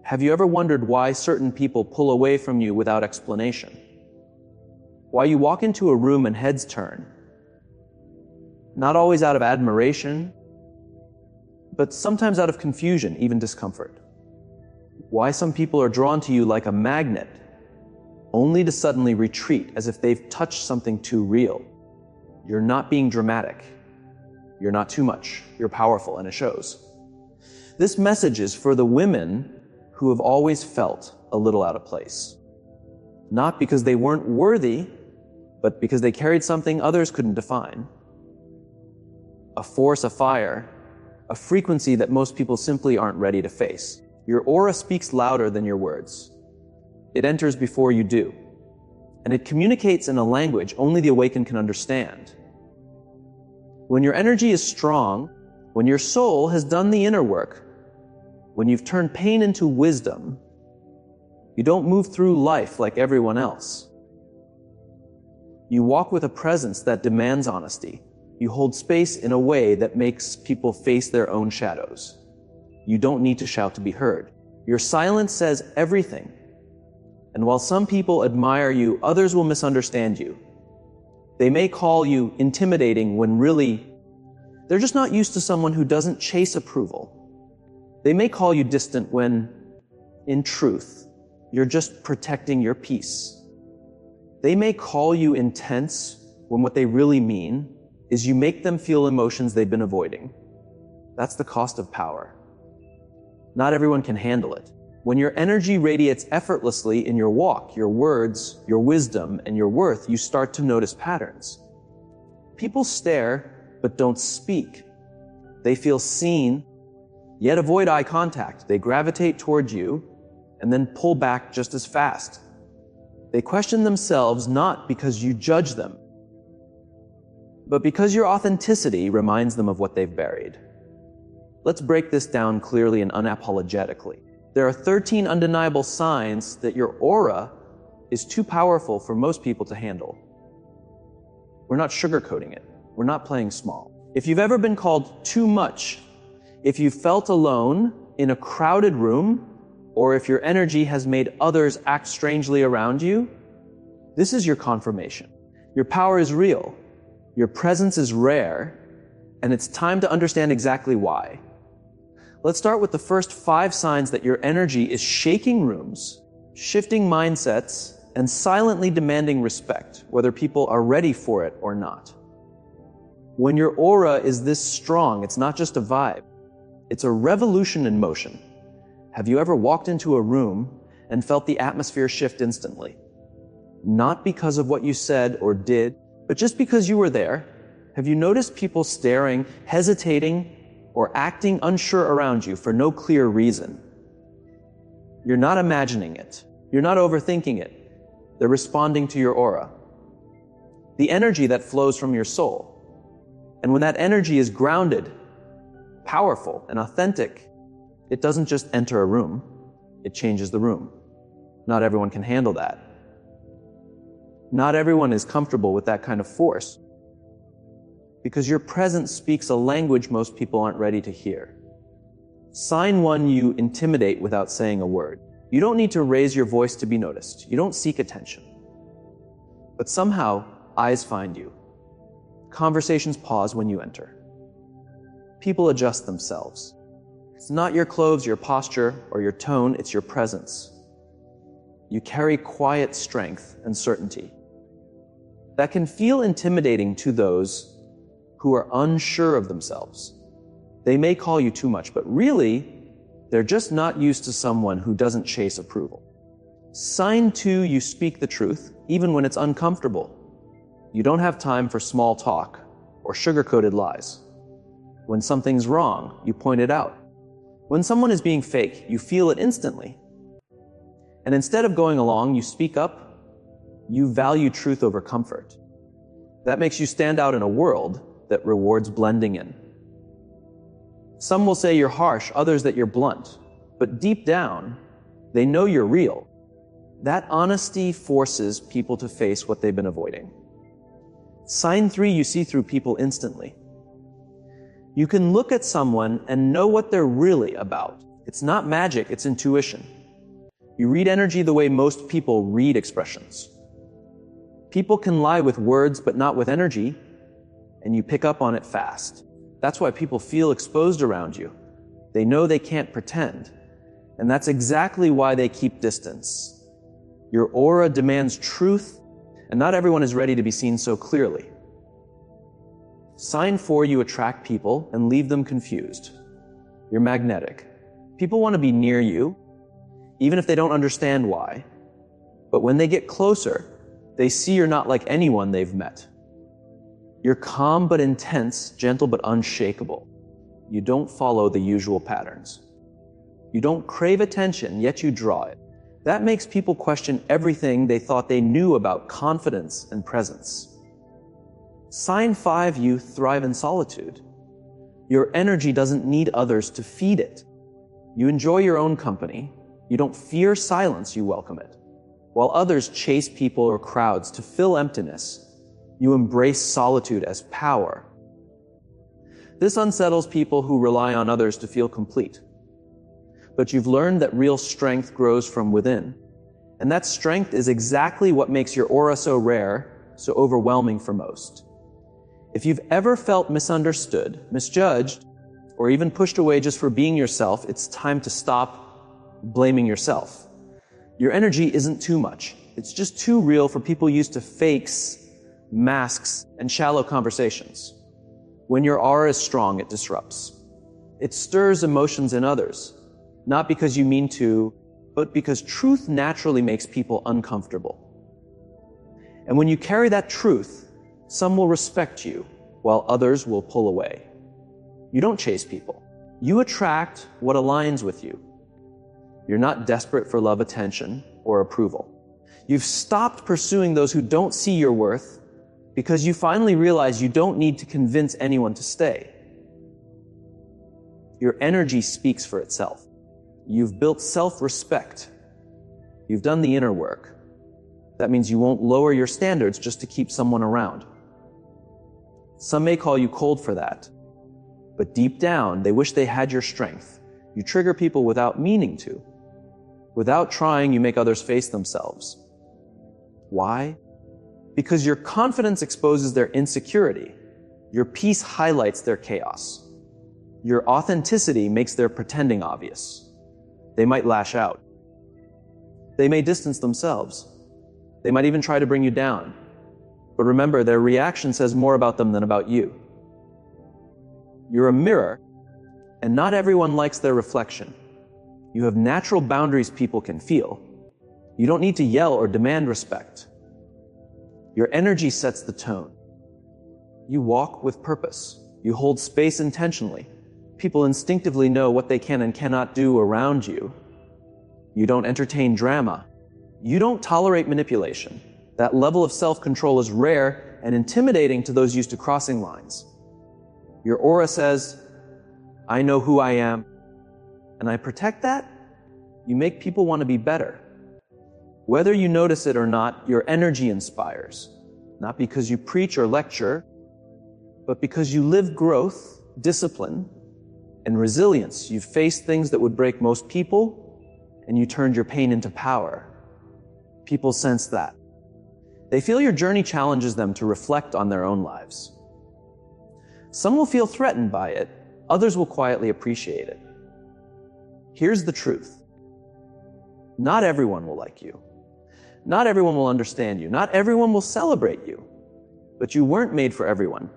Have you ever wondered why certain people pull away from you without explanation? Why you walk into a room and heads turn? Not always out of admiration, but sometimes out of confusion, even discomfort. Why some people are drawn to you like a magnet, only to suddenly retreat as if they've touched something too real. You're not being dramatic. You're not too much. You're powerful, and it shows. This message is for the women who have always felt a little out of place. Not because they weren't worthy, but because they carried something others couldn't define. A force, a fire, a frequency that most people simply aren't ready to face. Your aura speaks louder than your words. It enters before you do. And it communicates in a language only the awakened can understand. When your energy is strong, when your soul has done the inner work, when you've turned pain into wisdom, you don't move through life like everyone else. You walk with a presence that demands honesty. You hold space in a way that makes people face their own shadows. You don't need to shout to be heard. Your silence says everything. And while some people admire you, others will misunderstand you. They may call you intimidating when really, they're just not used to someone who doesn't chase approval. They may call you distant when, in truth, you're just protecting your peace. They may call you intense when what they really mean is you make them feel emotions they've been avoiding. That's the cost of power. Not everyone can handle it. When your energy radiates effortlessly in your walk, your words, your wisdom, and your worth, you start to notice patterns. People stare, but don't speak. They feel seen, yet avoid eye contact. They gravitate towards you, and then pull back just as fast. They question themselves not because you judge them, but because your authenticity reminds them of what they've buried. Let's break this down clearly and unapologetically. There are 13 undeniable signs that your aura is too powerful for most people to handle. We're not sugarcoating it. We're not playing small. If you've ever been called too much, if you felt alone in a crowded room, or if your energy has made others act strangely around you, this is your confirmation. Your power is real. Your presence is rare, and it's time to understand exactly why. Let's start with the first 5 signs that your energy is shaking rooms, shifting mindsets, and silently demanding respect, whether people are ready for it or not. When your aura is this strong, it's not just a vibe. It's a revolution in motion. Have you ever walked into a room and felt the atmosphere shift instantly? Not because of what you said or did, but just because you were there. Have you noticed people staring, hesitating, or acting unsure around you for no clear reason? You're not imagining it. You're not overthinking it. They're responding to your aura, the energy that flows from your soul. And when that energy is grounded, powerful, and authentic, it doesn't just enter a room, it changes the room. Not everyone can handle that. Not everyone is comfortable with that kind of force, because your presence speaks a language most people aren't ready to hear. Sign 1, you intimidate without saying a word. You don't need to raise your voice to be noticed. You don't seek attention. But somehow, eyes find you. Conversations pause when you enter. People adjust themselves. It's not your clothes, your posture, or your tone, it's your presence. You carry quiet strength and certainty. That can feel intimidating to those who are unsure of themselves. They may call you too much, but really, they're just not used to someone who doesn't chase approval. Sign 2, you speak the truth, even when it's uncomfortable. You don't have time for small talk or sugar-coated lies. When something's wrong, you point it out. When someone is being fake, you feel it instantly. And instead of going along, you speak up. You value truth over comfort. That makes you stand out in a world that rewards blending in. Some will say you're harsh, others that you're blunt. But deep down, they know you're real. That honesty forces people to face what they've been avoiding. Sign 3, you see through people instantly. You can look at someone and know what they're really about. It's not magic, it's intuition. You read energy the way most people read expressions. People can lie with words but not with energy, and you pick up on it fast. That's why people feel exposed around you. They know they can't pretend, and that's exactly why they keep distance. Your aura demands truth, and not everyone is ready to be seen so clearly. Sign 4, you attract people and leave them confused. You're magnetic. People want to be near you, even if they don't understand why. But when they get closer, they see you're not like anyone they've met. You're calm but intense, gentle but unshakable. You don't follow the usual patterns. You don't crave attention, yet you draw it. That makes people question everything they thought they knew about confidence and presence. Sign 5, you thrive in solitude. Your energy doesn't need others to feed it. You enjoy your own company. You don't fear silence, you welcome it. While others chase people or crowds to fill emptiness, you embrace solitude as power. This unsettles people who rely on others to feel complete. But you've learned that real strength grows from within. And that strength is exactly what makes your aura so rare, so overwhelming for most. If you've ever felt misunderstood, misjudged, or even pushed away just for being yourself, it's time to stop blaming yourself. Your energy isn't too much. It's just too real for people used to fakes, masks, and shallow conversations. When your aura is strong, it disrupts. It stirs emotions in others, not because you mean to, but because truth naturally makes people uncomfortable. And when you carry that truth, some will respect you, while others will pull away. You don't chase people. You attract what aligns with you. You're not desperate for love, attention, or approval. You've stopped pursuing those who don't see your worth because you finally realize you don't need to convince anyone to stay. Your energy speaks for itself. You've built self-respect. You've done the inner work. That means you won't lower your standards just to keep someone around. Some may call you cold for that, but deep down, they wish they had your strength. You trigger people without meaning to. Without trying, you make others face themselves. Why? Because your confidence exposes their insecurity. Your peace highlights their chaos. Your authenticity makes their pretending obvious. They might lash out. They may distance themselves. They might even try to bring you down. But remember, their reaction says more about them than about you. You're a mirror, and not everyone likes their reflection. You have natural boundaries people can feel. You don't need to yell or demand respect. Your energy sets the tone. You walk with purpose. You hold space intentionally. People instinctively know what they can and cannot do around you. You don't entertain drama. You don't tolerate manipulation. That level of self-control is rare and intimidating to those used to crossing lines. Your aura says, I know who I am, and I protect that. You make people want to be better. Whether you notice it or not, your energy inspires, not because you preach or lecture, but because you live growth, discipline, and resilience. You've faced things that would break most people, and you turned your pain into power. People sense that. They feel your journey challenges them to reflect on their own lives. Some will feel threatened by it, others will quietly appreciate it. Here's the truth. Not everyone will like you. Not everyone will understand you. Not everyone will celebrate you. But you weren't made for everyone.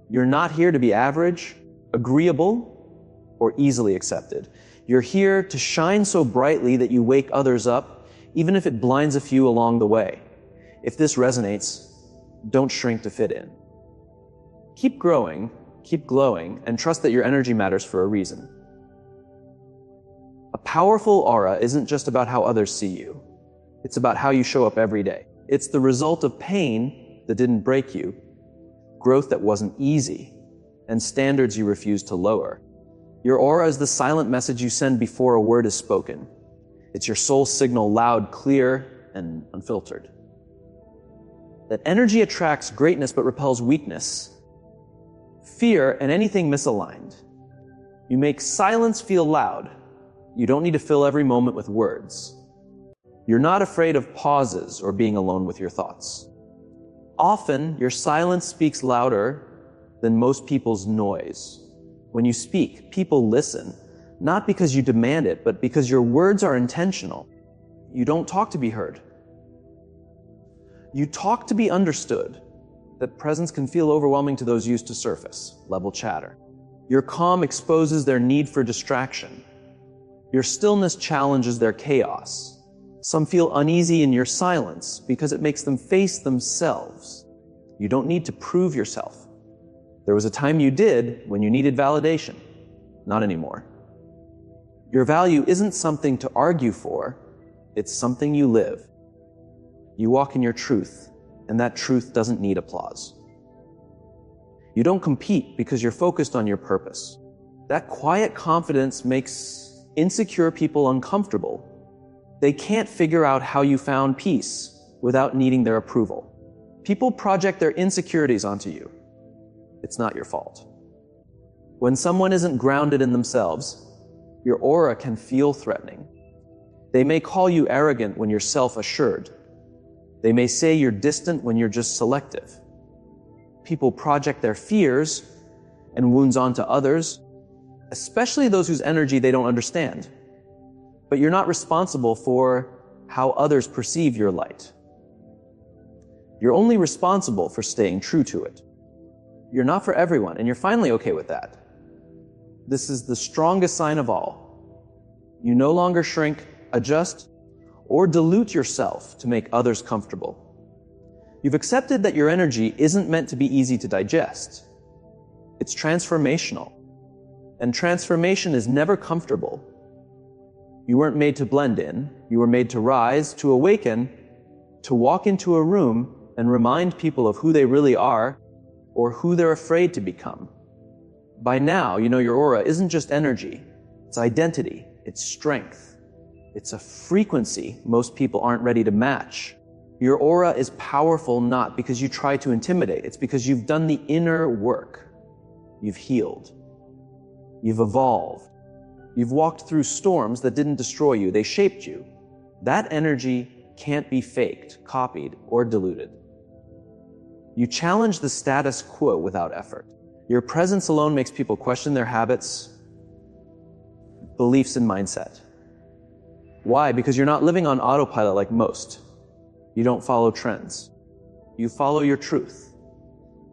You're not here to be average, agreeable, or easily accepted. You're here to shine so brightly that you wake others up, even if it blinds a few along the way. If this resonates, don't shrink to fit in. Keep growing, keep glowing, and trust that your energy matters for a reason. A powerful aura isn't just about how others see you. It's about how you show up every day. It's the result of pain that didn't break you, growth that wasn't easy, and standards you refused to lower. Your aura is the silent message you send before a word is spoken. It's your soul signal, loud, clear, and unfiltered. That energy attracts greatness but repels weakness, fear, and anything misaligned. You make silence feel loud. You don't need to fill every moment with words. You're not afraid of pauses or being alone with your thoughts. Often, your silence speaks louder than most people's noise. When you speak, people listen, not because you demand it, but because your words are intentional. You don't talk to be heard. You talk to be understood. That presence can feel overwhelming to those used to surface level chatter. Your calm exposes their need for distraction. Your stillness challenges their chaos. Some feel uneasy in your silence because it makes them face themselves. You don't need to prove yourself. There was a time you did when you needed validation. Not anymore. Your value isn't something to argue for. It's something you live. You walk in your truth, and that truth doesn't need applause. You don't compete because you're focused on your purpose. That quiet confidence makes insecure people uncomfortable. They can't figure out how you found peace without needing their approval. People project their insecurities onto you. It's not your fault. When someone isn't grounded in themselves, your aura can feel threatening. They may call you arrogant when you're self-assured. They may say you're distant when you're just selective. People project their fears and wounds onto others, especially those whose energy they don't understand. But you're not responsible for how others perceive your light. You're only responsible for staying true to it. You're not for everyone, and you're finally okay with that. This is the strongest sign of all. You no longer shrink, adjust, or dilute yourself to make others comfortable. You've accepted that your energy isn't meant to be easy to digest. It's transformational. And transformation is never comfortable. You weren't made to blend in. You were made to rise, to awaken, to walk into a room and remind people of who they really are or who they're afraid to become. By now, you know your aura isn't just energy. It's identity. It's strength. It's a frequency most people aren't ready to match. Your aura is powerful not because you try to intimidate. It's because you've done the inner work. You've healed. You've evolved. You've walked through storms that didn't destroy you. They shaped you. That energy can't be faked, copied, or diluted. You challenge the status quo without effort. Your presence alone makes people question their habits, beliefs, and mindset. Why? Because you're not living on autopilot like most. You don't follow trends. You follow your truth.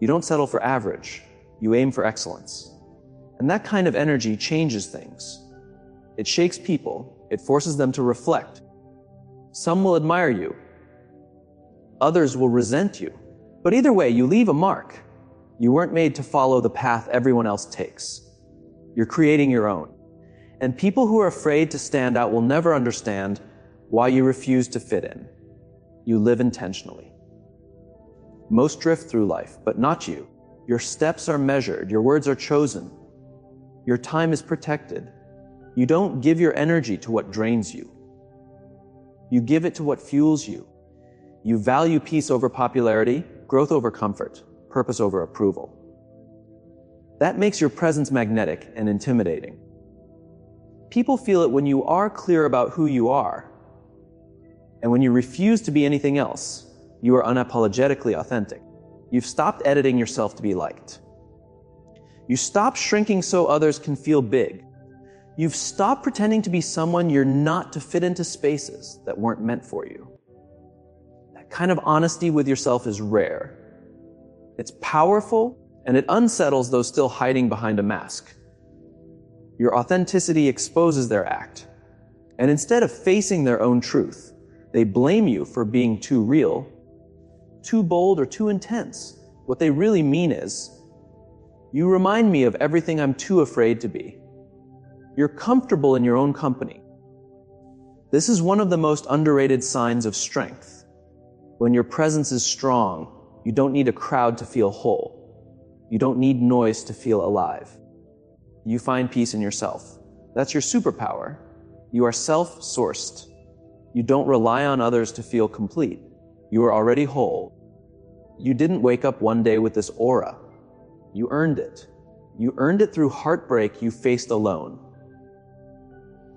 You don't settle for average. You aim for excellence. And that kind of energy changes things. It shakes people. It forces them to reflect. Some will admire you. Others will resent you. But either way, you leave a mark. You weren't made to follow the path everyone else takes. You're creating your own. And people who are afraid to stand out will never understand why you refuse to fit in. You live intentionally. Most drift through life, but not you. Your steps are measured. Your words are chosen. Your time is protected. You don't give your energy to what drains you. You give it to what fuels you. You value peace over popularity, growth over comfort, purpose over approval. That makes your presence magnetic and intimidating. People feel it when you are clear about who you are. And when you refuse to be anything else, you are unapologetically authentic. You've stopped editing yourself to be liked. You stop shrinking so others can feel big. You've stopped pretending to be someone you're not to fit into spaces that weren't meant for you. That kind of honesty with yourself is rare. It's powerful, and it unsettles those still hiding behind a mask. Your authenticity exposes their act. And instead of facing their own truth, they blame you for being too real, too bold, or too intense. What they really mean is, you remind me of everything I'm too afraid to be. You're comfortable in your own company. This is one of the most underrated signs of strength. When your presence is strong, you don't need a crowd to feel whole. You don't need noise to feel alive. You find peace in yourself. That's your superpower. You are self-sourced. You don't rely on others to feel complete. You are already whole. You didn't wake up one day with this aura. You earned it. You earned it through heartbreak you faced alone.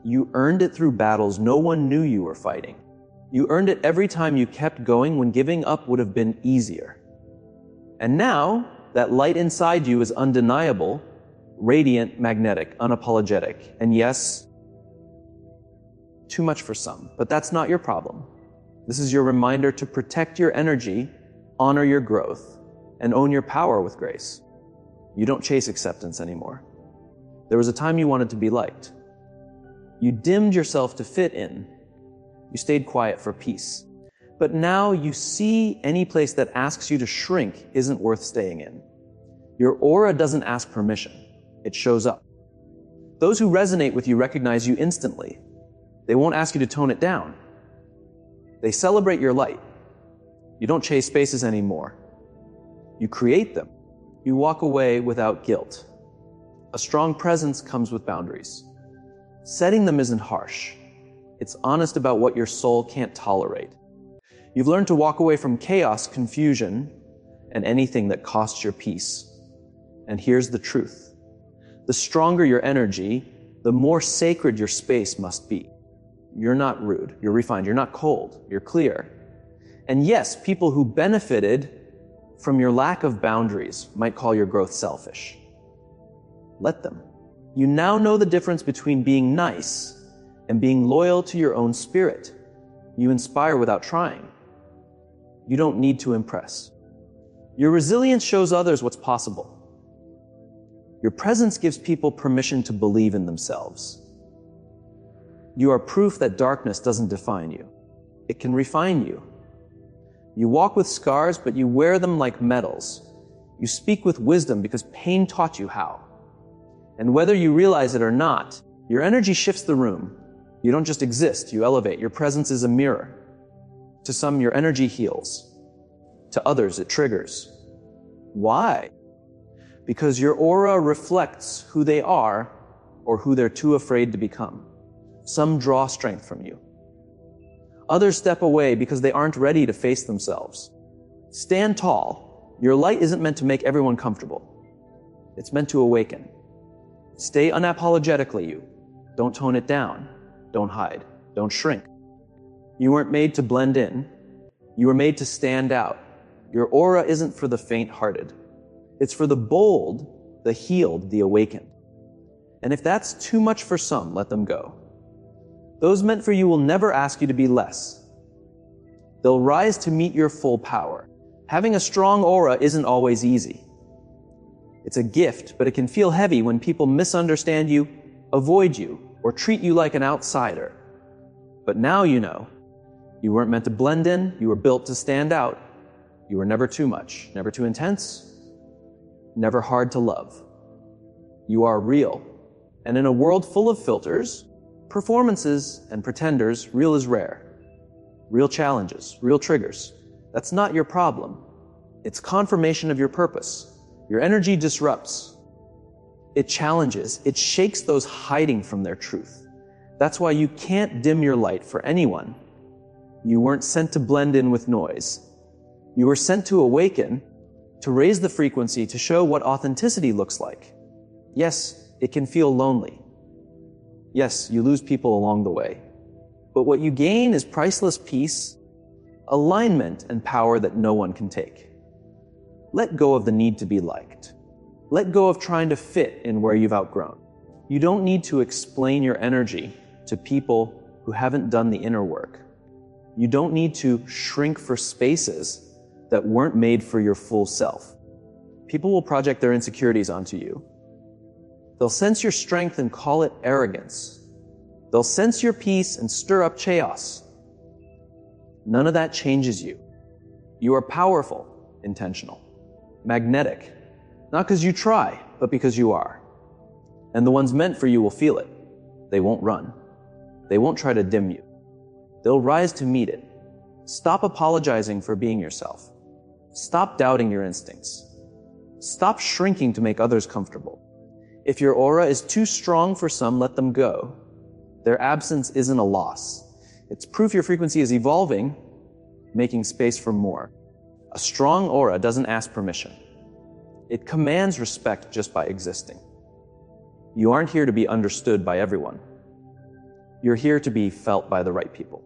You earned it through battles no one knew you were fighting. You earned it every time you kept going when giving up would have been easier. And now, that light inside you is undeniable, radiant, magnetic, unapologetic, and yes, too much for some, but that's not your problem. This is your reminder to protect your energy, honor your growth, and own your power with grace. You don't chase acceptance anymore. There was a time you wanted to be liked. You dimmed yourself to fit in. You stayed quiet for peace. But now you see any place that asks you to shrink isn't worth staying in. Your aura doesn't ask permission. It shows up. Those who resonate with you recognize you instantly. They won't ask you to tone it down. They celebrate your light. You don't chase spaces anymore. You create them. You walk away without guilt. A strong presence comes with boundaries. Setting them isn't harsh. It's honest about what your soul can't tolerate. You've learned to walk away from chaos, confusion, and anything that costs your peace. And here's the truth. The stronger your energy, the more sacred your space must be. You're not rude, you're refined, you're not cold, you're clear. And yes, people who benefited from your lack of boundaries might call your growth selfish. Let them. You now know the difference between being nice and being loyal to your own spirit. You inspire without trying. You don't need to impress. Your resilience shows others what's possible. Your presence gives people permission to believe in themselves. You are proof that darkness doesn't define you. It can refine you. You walk with scars, but you wear them like medals. You speak with wisdom because pain taught you how. And whether you realize it or not, your energy shifts the room. You don't just exist, you elevate. Your presence is a mirror. To some, your energy heals. To others, it triggers. Why? Because your aura reflects who they are or who they're too afraid to become. Some draw strength from you. Others step away because they aren't ready to face themselves. Stand tall. Your light isn't meant to make everyone comfortable. It's meant to awaken. Stay unapologetically you. Don't tone it down. Don't hide. Don't shrink. You weren't made to blend in. You were made to stand out. Your aura isn't for the faint-hearted. It's for the bold, the healed, the awakened. And if that's too much for some, let them go. Those meant for you will never ask you to be less. They'll rise to meet your full power. Having a strong aura isn't always easy. It's a gift, but it can feel heavy when people misunderstand you, avoid you, or treat you like an outsider. But now you know. You weren't meant to blend in, you were built to stand out. You were never too much, never too intense, never hard to love. You are real. And in a world full of filters, performances, and pretenders, real is rare. Real challenges, real triggers. That's not your problem. It's confirmation of your purpose. Your energy disrupts. It challenges. It shakes those hiding from their truth. That's why you can't dim your light for anyone. You weren't sent to blend in with noise. You were sent to awaken, to raise the frequency, to show what authenticity looks like. Yes, it can feel lonely. Yes, you lose people along the way. But what you gain is priceless peace, alignment, and power that no one can take. Let go of the need to be liked. Let go of trying to fit in where you've outgrown. You don't need to explain your energy to people who haven't done the inner work. You don't need to shrink for spaces that weren't made for your full self. People will project their insecurities onto you. They'll sense your strength and call it arrogance. They'll sense your peace and stir up chaos. None of that changes you. You are powerful, intentional, magnetic, not because you try, but because you are. And the ones meant for you will feel it. They won't run. They won't try to dim you. They'll rise to meet it. Stop apologizing for being yourself. Stop doubting your instincts. Stop shrinking to make others comfortable. If your aura is too strong for some, let them go. Their absence isn't a loss. It's proof your frequency is evolving, making space for more. A strong aura doesn't ask permission. It commands respect just by existing. You aren't here to be understood by everyone. You're here to be felt by the right people.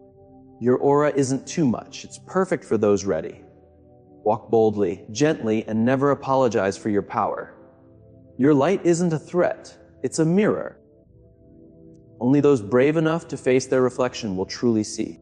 Your aura isn't too much. It's perfect for those ready. Walk boldly, gently, and never apologize for your power. Your light isn't a threat. It's a mirror. Only those brave enough to face their reflection will truly see.